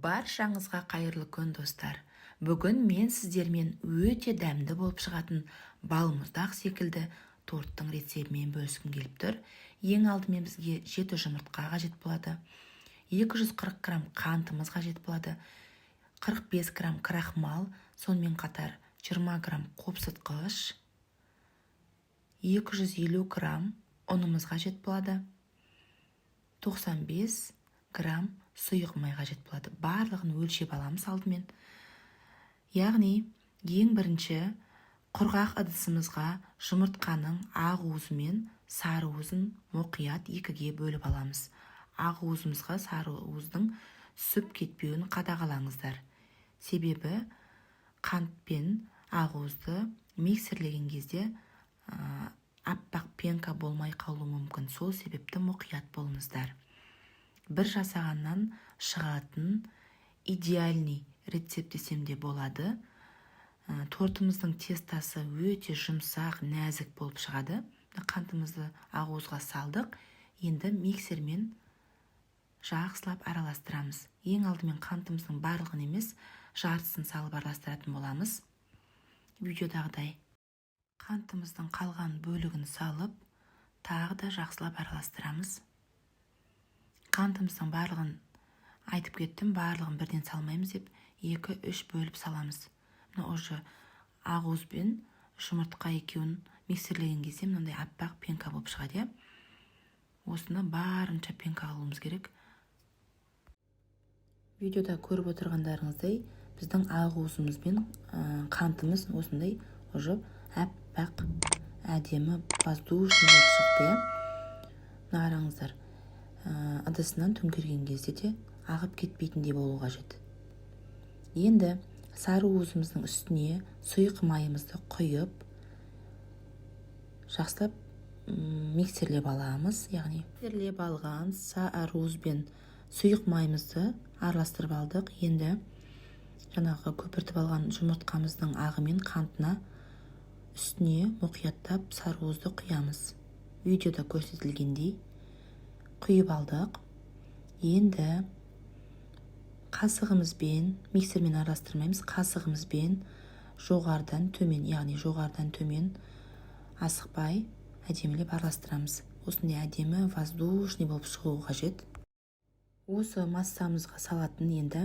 Баршаңызға қайырлы күн достар. Бүгін мен сіздермен өте дәмді болып шығатын балмұздақ секілді торттың рецебімен бөліскім келіп тұр. Ең алдымен бізге 7 жұмыртқа қажет болады. 240 грамм қантымыз қажет болады. 45 грамм крахмал, сонымен қатар 20 грамм қопсытқыш, 250 грамм ұнымыз қажет болады. 95 грамм сұйық май қажет болады. Барлығын өлшеп аламыз алдымен. Яғни ең бірінші құрғақ ыдысымызға жұмыртқаның ақ уызы мен сары уызын мұқият екіге бөліп аламыз. Ақ уызымызға сары уыздың сүп кетпеуін қадағалаңыздар. Себебі қант пен ақ уызды миксерлеген кезде аппақ пенка болмай қалуы мүмкін. Сол себепті мұқият болыңыздар. Бір жасағаннан шығатын идеальный рецепт десем де болады. Тортымыздың тестасы өте жұмсақ, нәзік болып шығады. Қантымызды ақ-уызға салдық. Енді миксермен жақсылап араластырамыз. Ең алдымен қантымыздың барлығын емес, жартысын салып араластыратын боламыз. Видеодағыдай. Қантымыздың қалған бөлігін салып, тағы да жақсылап араластырамыз. Қантымыздың барлығын айтып кеттім, барлығын бірден салмаймыз деп 2-3 бөліп саламыз. Уже ақ уыз бен жұмыртқа екеуін миксерлеген кезде мынандай аппақ пенка болып шығады. Осыны барынша пенка алуымыз керек. Видеода көріп отырғандарыңыздай, біздің ақ уызымыз бен қантымыз осындай уже аппақ әдемі воздушный болып шықты. Қараңыздар. Ыдысынан төңкерген кезде де ағып кетпейтіндей болу қажет. Енді сары уызымыздың үстіне сұйық майымызды құйып, жақсылап миксерлеп аламыз. Яғни миксерлеп алған сары уыз бен сұйық майымызды араластырып алдық. Енді жаңағы көпіртіп алған жұмыртқамыздың ағы мен қантына үстіне мұқияттап сары уызды құямыз. Видеода көрсетілгендей құйып алдық. Енді қасығымызбен, миксермен араластырмаймыз, қасығымызбен жоғарыдан төмен, яғни жоғарыдан төмен асықпай әдемілеп араластырамыз. Осындай әдемі воздушный болып шығуы қажет. Осы массамызға салатын енді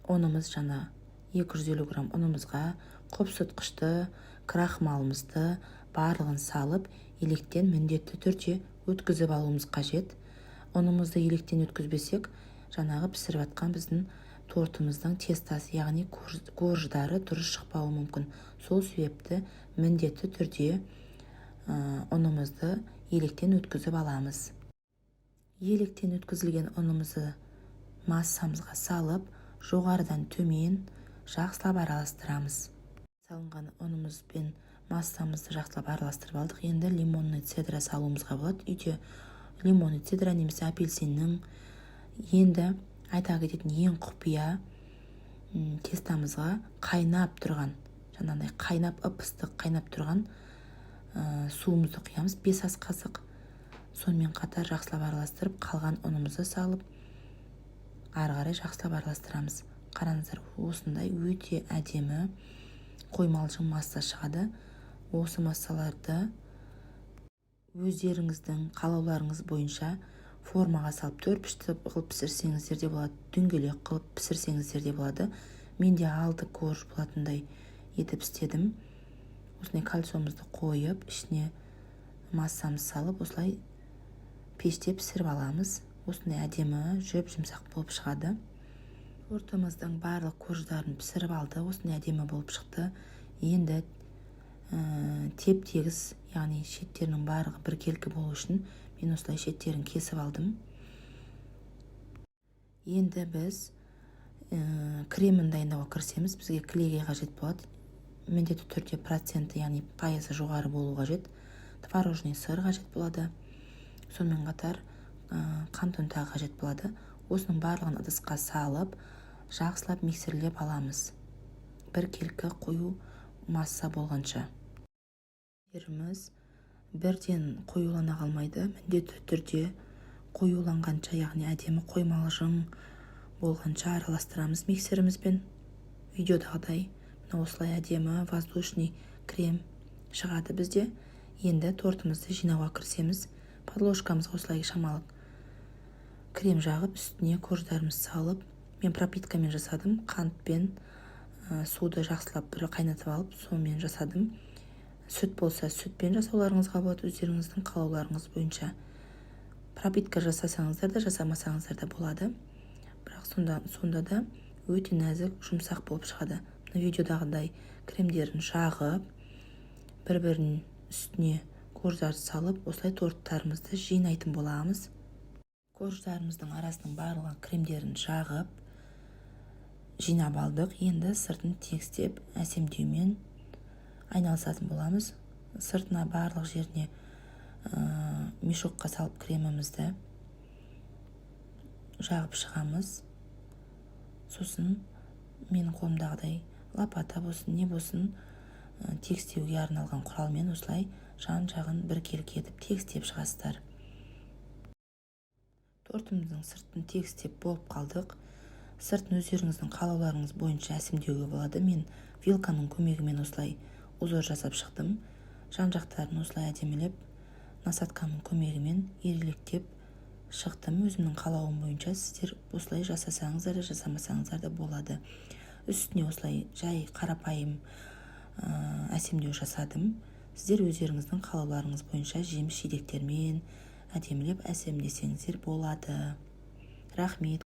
ұнымыз, жаңа 250 грамм ұнымызға қопсытқышты, крахмалымызды барлығын салып, електен міндетті түрде өткізіп алуымыз қажет. Ұнымызды електен өткізбесек, жаңағы пісіріп атқан біздің тортымыздың тестасы, яғни корждары дұрыс шықпауы мүмкін. Сол себепті міндетті түрде ұнымызды електен өткізіп аламыз. Електен өткізілген ұнымызды массамызға салып, жоғарыдан төмен жақсылап араластырамыз. Салынған ұнымыз бен массамызды жақсылап араластырып алдық. Енді лимонный цедра салуымызға болады. Үйде лимонный цедра немесе апельсиннің. Енді айта кететін ең құпия тестамызға қайнап тұрған, жаңағыдай қайнап ып-ыстық қайнап тұрған суымызды құямыз, 5 ас қасық. Сонымен қатар жақсылап араластырып, қалған ұнымызды салып, ары қарай жақсылап араластырамыз. Қараңыздар, осындай өте әдемі қоймалжың масса шығады. Осы массаларды өздеріңіздің қалауларыңыз бойынша формаға салып төрпішті қылып пісірсеңіздер де болады, дөңгелек қылып пісірсеңіздер де болады. Менде 6 корж болатындай етіп істедім. Осындай кальцомызды қойып, ішіне массамыз салып, осылай пеште пісіріп аламыз. Осындай әдемі жүп-жұмсақ болып шығады. Тортымыздың барлық корждарын пісіріп алды. Осындай әдемі болып шықты. Енді теп-тегіс, яғни шеттерінің барлығы біркелкі болу үшін мен осылай шеттерін кесіп алдым. Енді біз кремін дайындауға кірісеміз. Бізге клейге қажет болады. Міндетті түрде проценті, яғни пайызы жоғары болу қажет. Творожный сыр қажет болады. Сонымен қатар қант ұнтағы қажет болады. Осының барлығын ыдысқа салып, жақсылап миксерлеп аламыз. Біркелкі қою масса болғанша. Бірден қоюлана қалмайды. Міндетті түрде қоюланғанша, яғни әдемі қоймалжың болғанша араластырамыз миксерімізбен. Видеодағыдай мына осылай әдемі воздушный крем шығады бізде. Енді тортымызды жинауға кірісеміз. Подложкамызға осылай шамалы крем жағып, үстіне корждарымызды салып, мен пропиткамен жасадым. Қантпен суды жақсылап бір қайнатып алып, сонымен жасадым. Сүт болса сүтпен жасауларыңызға болады, өздеріңіздің қалауларыңыз бойынша. Пропитка жасасаңыздар да, жасамасаңыздар да болады. Бірақ сонда да өте нәзік, жұмсақ болып шығады. Мына видеодағыдай кремдерін жағып, бір-бірінің үстіне корждарды салып, осылай торттарымызды жинайтын боламыз. Корждарымыздың арасының барлығы кремдерін жағып, жинап алдық. Енді сыртын тегістеп, әсемдеумен айналысатын боламыз. Сыртына барлық жеріне мешокқа салып кремімізді жағып шығамыз. Сосын менің қолымдағыдай лопата болсын, не болсын, тегістеуге арналған құралмен осылай жан-жағын біркелкі етіп тегістеп шығасыздар. Тортымыздың сыртын тегістеп болып қалдық. Сыртын өздеріңіздің қалауларыңыз бойынша әсемдеуге болады. Мен вилканың көмегімен осылай узор жасап шықтым. Жан-жақтарын осылай әдемілеп, насатканың көмегімен ирелектеп шықтым. Өзімнің қалауым бойынша сіздер осылай жасасаңыздар да, жасамасаңыздар да болады. Үстіне осылай жай қарапайым әсемдеу жасадым. Сіздер өздеріңіздің қалауларыңыз бойынша жеміс жидектермен әдемілеп әсемдесеңіздер болады. Рахмет.